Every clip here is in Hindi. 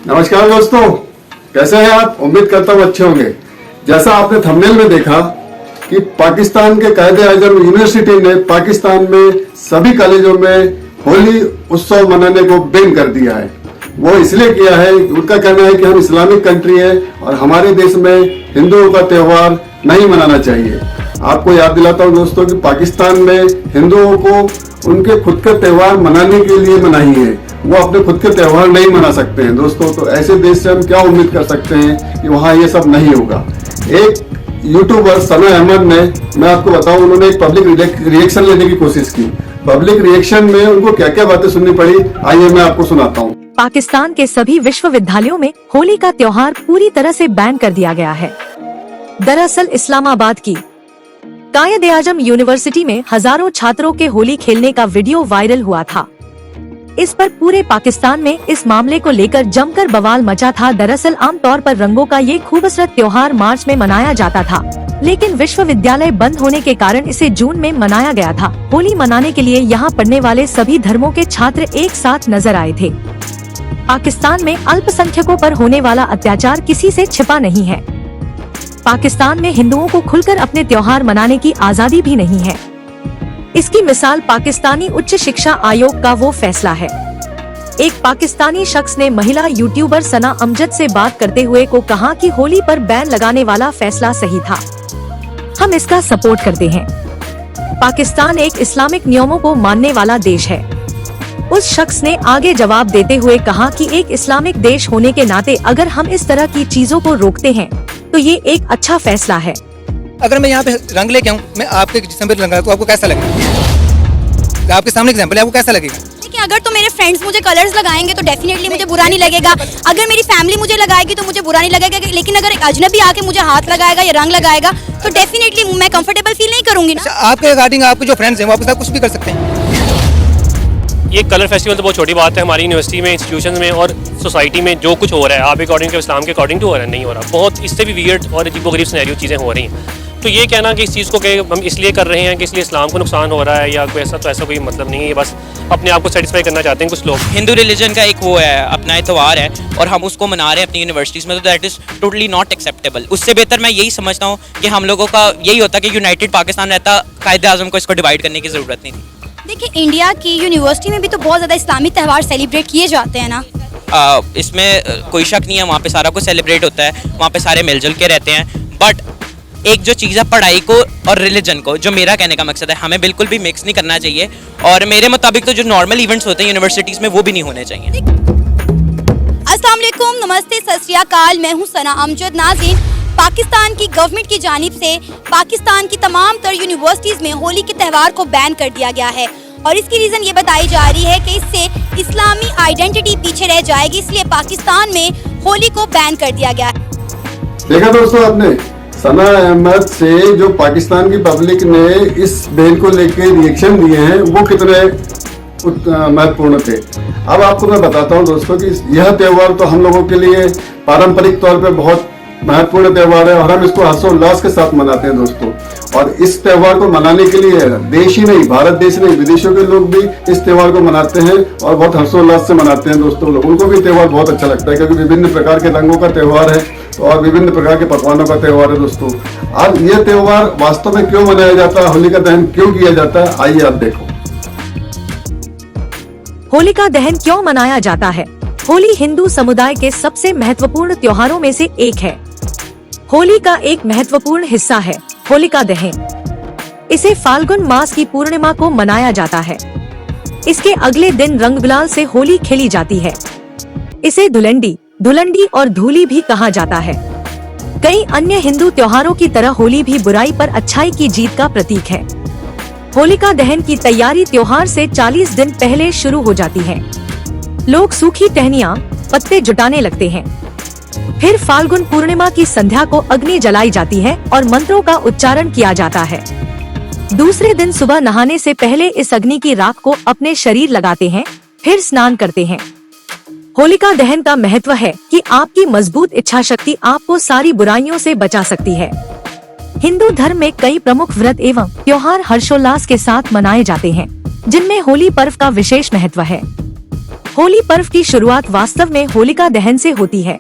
नमस्कार दोस्तों, कैसे हैं आप? उम्मीद करता हूँ अच्छे होंगे। जैसा आपने थंबनेल में देखा कि पाकिस्तान के कायदे-आज़म यूनिवर्सिटी ने पाकिस्तान में सभी कॉलेजों में होली उत्सव मनाने को बैन कर दिया है। वो इसलिए किया है, उनका कहना है कि हम इस्लामिक कंट्री है और हमारे देश में हिंदुओं का त्योहार नहीं मनाना चाहिए। आपको याद दिलाता हूँ दोस्तों कि पाकिस्तान में हिंदुओं को उनके खुद के त्योहार मनाने के लिए मनाही है, वो अपने खुद के त्योहार नहीं मना सकते हैं दोस्तों। तो ऐसे देश से हम क्या उम्मीद कर सकते हैं कि वहाँ ये सब नहीं होगा। एक यूट्यूबर सना अहमद ने, मैं आपको बताऊं, उन्होंने एक पब्लिक रिएक्शन लेने की कोशिश की। पब्लिक रिएक्शन में उनको क्या क्या बातें सुननी पड़ी, आइए मैं आपको सुनाता हूँ। पाकिस्तान के सभी विश्वविद्यालयों में होली का त्योहार पूरी तरह से बैन कर दिया गया है। दरअसल इस्लामाबाद की कायद-ए-आज़म यूनिवर्सिटी में हजारों छात्रों के होली खेलने का वीडियो वायरल हुआ था। इस पर पूरे पाकिस्तान में इस मामले को लेकर जमकर बवाल मचा था। दरअसल आमतौर पर रंगों का ये खूबसूरत त्योहार मार्च में मनाया जाता था, लेकिन विश्वविद्यालय बंद होने के कारण इसे जून में मनाया गया था। होली मनाने के लिए यहाँ पढ़ने वाले सभी धर्मों के छात्र एक साथ नजर आए थे। पाकिस्तान में अल्पसंख्यकों पर होने वाला अत्याचार किसी से छिपा नहीं है। पाकिस्तान में हिंदुओं को खुलकर अपने त्योहार मनाने की आजादी भी नहीं है। इसकी मिसाल पाकिस्तानी उच्च शिक्षा आयोग का वो फैसला है। एक पाकिस्तानी शख्स ने महिला यूट्यूबर सना अमजद से बात करते हुए को कहा कि होली पर बैन लगाने वाला फैसला सही था, हम इसका सपोर्ट करते हैं। पाकिस्तान एक इस्लामिक नियमों को मानने वाला देश है। उस शख्स ने आगे जवाब देते हुए कहा कि एक इस्लामिक देश होने के नाते अगर हम इस तरह की चीजों को रोकते हैं तो ये एक अच्छा फैसला है। अगर मैं यहाँ पे रंग लेके आऊँ, मैं आपके जिस्म पे रंगा तो आपको कैसा लगेगा? आपके सामने एग्जांपल है, आपको कैसा लगेगा? देखिए, अगर तो मेरे फ्रेंड्स मुझे कलर्स लगाएंगे तो डेफिनेटली मुझे बुरा नहीं लगेगा। अगर मेरी फैमिली मुझे लगाएगी तो मुझे बुरा नहीं लगेगा, लेकिन अगर एक अजनबी आके मुझे हाथ लगाएगा या रंग लगाएगा तो डेफिनेटली मैं कंफर्टेबल फील नहीं करूंगी ना। आपके रिगार्डिंग आपके जो फ्रेंड्स हैं वो आपके साथ कुछ भी कर सकते हैं। ये कलर फेस्टिवल तो बहुत छोटी बात है। हमारी यूनिवर्सिटी में, इंस्टीट्यूशन में और सोसाइटी में जो कुछ हो रहा है, आप अकॉर्डिंग टू इस्लाम के अकॉर्डिंग टू हो रहा है, नहीं हो रहा। बहुत इससे भी वियर्ड और अजीबोगरीब सिनेरियो चीज़ें हो रही हैं। तो ये कहना कि इस चीज़ को हम इसलिए कर रहे हैं कि इसलिए इस्लाम को नुकसान हो रहा है या कोई ऐसा, तो ऐसा कोई मतलब नहीं है। बस अपने आप को सेटिस्फाई करना चाहते हैं कुछ लोग। हिंदू रिलीजन का एक वो है, अपना त्यौहार है और हम उसको मना रहे हैं अपनी यूनिवर्सिटीज़ में, तो that is totally not acceptable. उससे बेहतर मैं यही समझता हूँ कि हम लोगों का यही होता कि यूनाइटेड पाकिस्तान रहता, कायदे-आज़म को इसको डिवाइड करने की ज़रूरत नहीं थी। देखिए, इंडिया की यूनिवर्सिटी में भी तो बहुत ज़्यादा इस्लामी त्यौहार सेलिब्रेट किए जाते हैं ना। इसमें कोई शक नहीं है, वहाँ पे सारा कुछ सेलिब्रेट होता है, वहाँ पे सारे मिलजुल के रहते हैं। बट एक जो चीज़ है पढ़ाई को और रिलीजन को, जो मेरा कहने का मकसद है, हमें बिल्कुल भी मिक्स नहीं करना चाहिए। और मेरे मुताबिक तो जो नॉर्मल इवेंट्स होते हैं यूनिवर्सिटीज़ में वो भी नहीं होने चाहिए। अस्सलाम वालेकुम, नमस्ते, सत श्री अकाल। मैं हूँ सना अमजद। नाज़रीन, पाकिस्तान की गवर्नमेंट की जानिब से पाकिस्तान की तमाम तर यूनिवर्सिटीज़ में होली के त्यौहार को बैन कर दिया गया है और इसकी रीज़न ये बताई जा रही है कि इससे इस्लामी आइडेंटिटी पीछे रह जाएगी, इसलिए पाकिस्तान में होली को बैन कर दिया गया है। देखा दोस्तों आपने, सना अहमद से जो पाकिस्तान की पब्लिक ने इस बैन को लेकर रिएक्शन दिए हैं वो कितने महत्वपूर्ण थे। अब आपको मैं बताता हूं दोस्तों कि यह त्यौहार तो हम लोगों के लिए पारंपरिक तौर पे बहुत महत्वपूर्ण त्यौहार है और हम इसको हर्षोल्लास के साथ मनाते हैं दोस्तों। और इस त्यौहार को मनाने के लिए देश ही नहीं, भारत देश नहीं, विदेशों के लोग भी इस त्यौहार को मनाते हैं और बहुत हर्षोल्लास से मनाते हैं दोस्तों। उनको भी त्यौहार बहुत अच्छा लगता है क्योंकि विभिन्न प्रकार के रंगों का त्यौहार है और विभिन्न प्रकार के पकवानों का त्यौहार है दोस्तों। अब यह त्यौहार वास्तव में क्यों मनाया जाता है, होलिका दहन क्यों किया जाता है, आइए आप देखो। होलिका दहन क्यों मनाया जाता है? होली हिंदू समुदाय के सबसे महत्वपूर्ण त्योहारों में से एक है। होली का एक महत्वपूर्ण हिस्सा है होलिका दहन। इसे फाल्गुन मास की पूर्णिमा को मनाया जाता है। इसके अगले दिन रंग गुलाल से होली खेली जाती है। इसे धुलंडी और धूली भी कहा जाता है। कई अन्य हिंदू त्योहारों की तरह होली भी बुराई पर अच्छाई की जीत का प्रतीक है। होलिका दहन की तैयारी त्योहार से 40 दिन पहले शुरू हो जाती है। लोग सूखी टहनियाँ, पत्ते जुटाने लगते हैं। फिर फाल्गुन पूर्णिमा की संध्या को अग्नि जलाई जाती है और मंत्रों का उच्चारण किया जाता है। दूसरे दिन सुबह नहाने से पहले इस अग्नि की राख को अपने शरीर लगाते हैं, फिर स्नान करते हैं। होलिका दहन का महत्व है कि आपकी मजबूत इच्छा शक्ति आपको सारी बुराइयों से बचा सकती है। हिंदू धर्म में कई प्रमुख व्रत एवं त्योहार हर्षोल्लास के साथ मनाए जाते हैं, जिनमें होली पर्व का विशेष महत्व है। होली पर्व की शुरुआत वास्तव में होलिका दहन से होती है।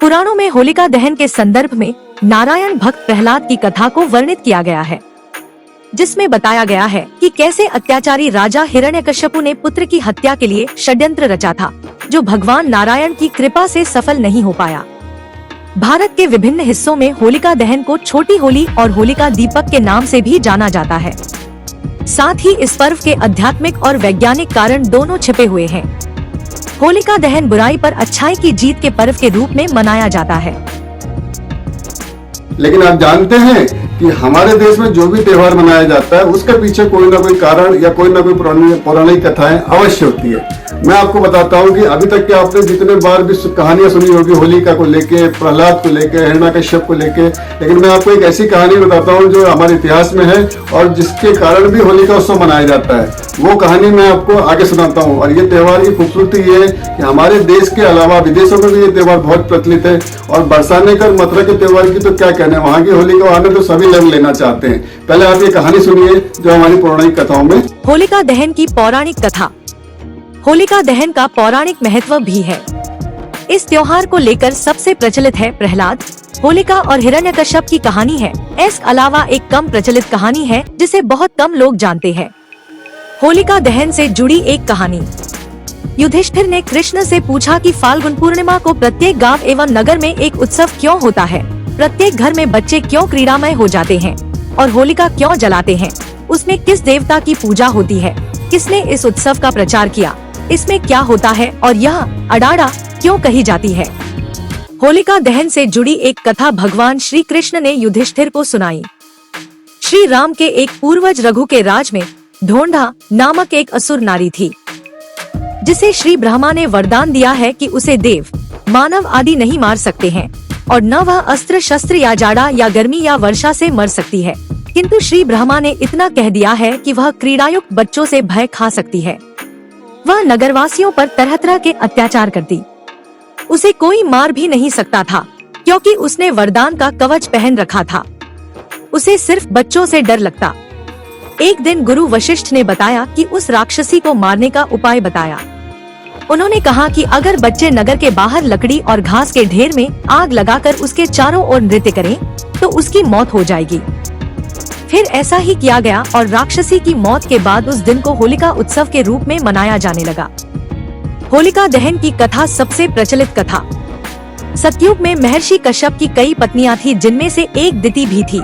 पुराणों में होलिका दहन के संदर्भ में नारायण भक्त प्रहलाद की कथा को वर्णित किया गया है, जिसमें बताया गया है कि कैसे अत्याचारी राजा हिरण्यकश्यपु ने पुत्र की हत्या के लिए षड्यंत्र रचा था, जो भगवान नारायण की कृपा से सफल नहीं हो पाया। भारत के विभिन्न हिस्सों में होलिका दहन को छोटी होली और होलिका दीपक के नाम से भी जाना जाता है। साथ ही इस पर्व के आध्यात्मिक और वैज्ञानिक कारण दोनों छिपे हुए हैं। होलिका दहन बुराई पर अच्छाई की जीत के पर्व के रूप में मनाया जाता है। लेकिन आप जानते हैं कि हमारे देश में जो भी त्योहार मनाया जाता है उसके पीछे कोई ना कोई कारण या कोई ना कोई पौराणिक कथाएं अवश्य होती है। मैं आपको बताता हूं कि अभी तक के आपने जितने बार भी कहानियां सुनी होगी होलिका को लेके, प्रहलाद को लेके, हिरण्यकश्यप को लेके, लेकिन मैं आपको एक ऐसी कहानी बताता हूं जो हमारे इतिहास में है और जिसके कारण भी होलिका उत्सव मनाया जाता है। वो कहानी मैं आपको आगे सुनाता हूँ। और ये त्योहार की खूबसूरती ये है कि हमारे देश के अलावा विदेशों में भी ये त्योहार बहुत प्रचलित है। और बरसाने का मथुरा के त्योहार की तो क्या कहने, वहाँ की होली का आनंद तो सभी लोग लेना चाहते हैं। पहले आप ये कहानी सुनिए जो हमारी पौराणिक कथाओं में। होलिका दहन की पौराणिक कथा। होलिका दहन का पौराणिक महत्व भी है। इस त्योहार को लेकर सबसे प्रचलित है प्रहलाद, होलिका और हिरण्यकश्यप की कहानी है। इसके अलावा एक कम प्रचलित कहानी है जिसे बहुत कम लोग जानते हैं। होलिका दहन से जुड़ी एक कहानी। युधिष्ठिर ने कृष्ण से पूछा कि फाल्गुन पूर्णिमा को प्रत्येक गांव एवं नगर में एक उत्सव क्यों होता है, प्रत्येक घर में बच्चे क्यों क्रीड़ामय हो जाते हैं और होलिका क्यों जलाते हैं, उसमें किस देवता की पूजा होती है, किसने इस उत्सव का प्रचार किया, इसमें क्या होता है और यह अडाड़ा क्यों कही जाती है। होलिका दहन से जुड़ी एक कथा भगवान श्री कृष्ण ने युधिष्ठिर को सुनाई। श्री राम के एक पूर्वज रघु के राज में ढोंढा नामक एक असुर नारी थी, जिसे श्री ब्रह्मा ने वरदान दिया है कि उसे देव, मानव आदि नहीं मार सकते हैं और न वह अस्त्र शस्त्र या जाड़ा या गर्मी या वर्षा से मर सकती है, किंतु श्री ब्रह्मा ने इतना कह दिया है कि वह क्रीड़ायुक्त बच्चों से भय खा सकती है। वह नगरवासियों पर तरह तरह के अत्याचार करती। उसे कोई मार भी नहीं सकता था क्योंकि उसने वरदान का कवच पहन रखा था। उसे सिर्फ बच्चों से डर लगता। एक दिन गुरु वशिष्ठ ने बताया कि उस राक्षसी को मारने का उपाय बताया। उन्होंने कहा कि अगर बच्चे नगर के बाहर लकड़ी और घास के ढेर में आग लगाकर उसके चारों ओर नृत्य करें तो उसकी मौत हो जाएगी। फिर ऐसा ही किया गया और राक्षसी की मौत के बाद उस दिन को होलिका उत्सव के रूप में मनाया जाने लगा। होलिका दहन की कथा सबसे प्रचलित कथा। सतयुग में महर्षि कश्यप की कई पत्नियां थी, जिनमें से एक दिति भी थी।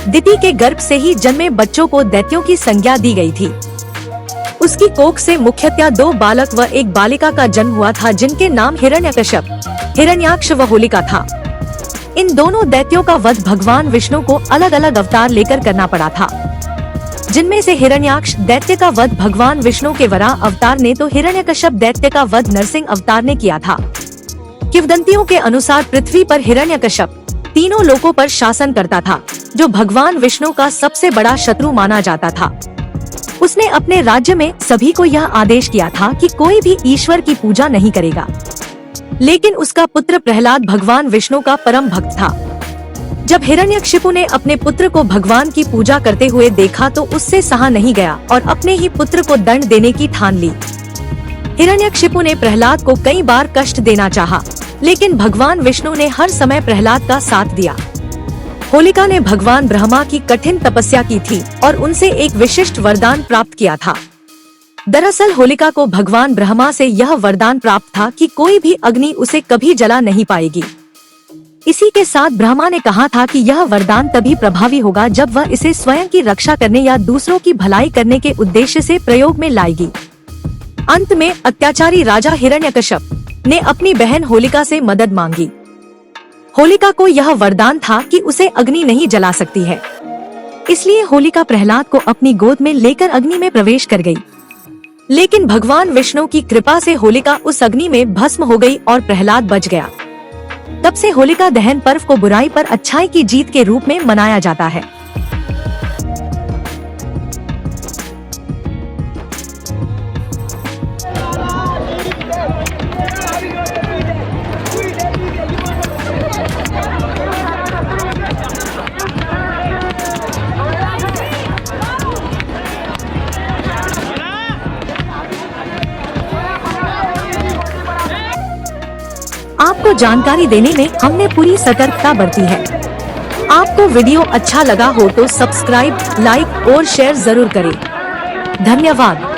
दिति के गर्भ से ही जन्मे बच्चों को दैत्यों की संज्ञा दी गई थी। उसकी कोख से मुख्यतः 2 बालक व एक बालिका का जन्म हुआ था, जिनके नाम हिरण्यकश्यप, हिरण्याक्ष व होलिका था। इन दोनों दैत्यों का वध भगवान विष्णु को अलग अलग अवतार लेकर करना पड़ा था, जिनमें से हिरण्याक्ष दैत्य का वध भगवान विष्णु के वराह अवतार ने, तो हिरण्यकश्यप दैत्य का वध नरसिंह अवतार ने किया था। किंवदंतियों के अनुसार पृथ्वी पर हिरण्यकश्यप 3 लोकों पर शासन करता था, जो भगवान विष्णु का सबसे बड़ा शत्रु माना जाता था। उसने अपने राज्य में सभी को यह आदेश किया था कि कोई भी ईश्वर की पूजा नहीं करेगा, लेकिन उसका पुत्र प्रहलाद भगवान विष्णु का परम भक्त था। जब हिरण्यकशिपु ने अपने पुत्र को भगवान की पूजा करते हुए देखा तो उससे सहा नहीं गया और अपने ही पुत्र को दंड देने की ठान ली। हिरण्यकशिपु ने प्रहलाद को कई बार कष्ट देना चाहा, लेकिन भगवान विष्णु ने हर समय प्रहलाद का साथ दिया। होलिका ने भगवान ब्रह्मा की कठिन तपस्या की थी और उनसे एक विशिष्ट वरदान प्राप्त किया था। दरअसल होलिका को भगवान ब्रह्मा से यह वरदान प्राप्त था कि कोई भी अग्नि उसे कभी जला नहीं पाएगी। इसी के साथ ब्रह्मा ने कहा था कि यह वरदान तभी प्रभावी होगा जब वह इसे स्वयं की रक्षा करने या दूसरों की भलाई करने के उद्देश्य से प्रयोग में लाएगी। अंत में अत्याचारी राजा हिरण्यकश्यप ने अपनी बहन होलिका से मदद मांगी। होलिका को यह वरदान था कि उसे अग्नि नहीं जला सकती है, इसलिए होलिका प्रहलाद को अपनी गोद में लेकर अग्नि में प्रवेश कर गई। लेकिन भगवान विष्णु की कृपा से होलिका उस अग्नि में भस्म हो गई और प्रहलाद बच गया। तब से होलिका दहन पर्व को बुराई पर अच्छाई की जीत के रूप में मनाया जाता है। आपको जानकारी देने में हमने पूरी सतर्कता बरती है। आपको वीडियो अच्छा लगा हो तो सब्सक्राइब, लाइक और शेयर जरूर करें। धन्यवाद।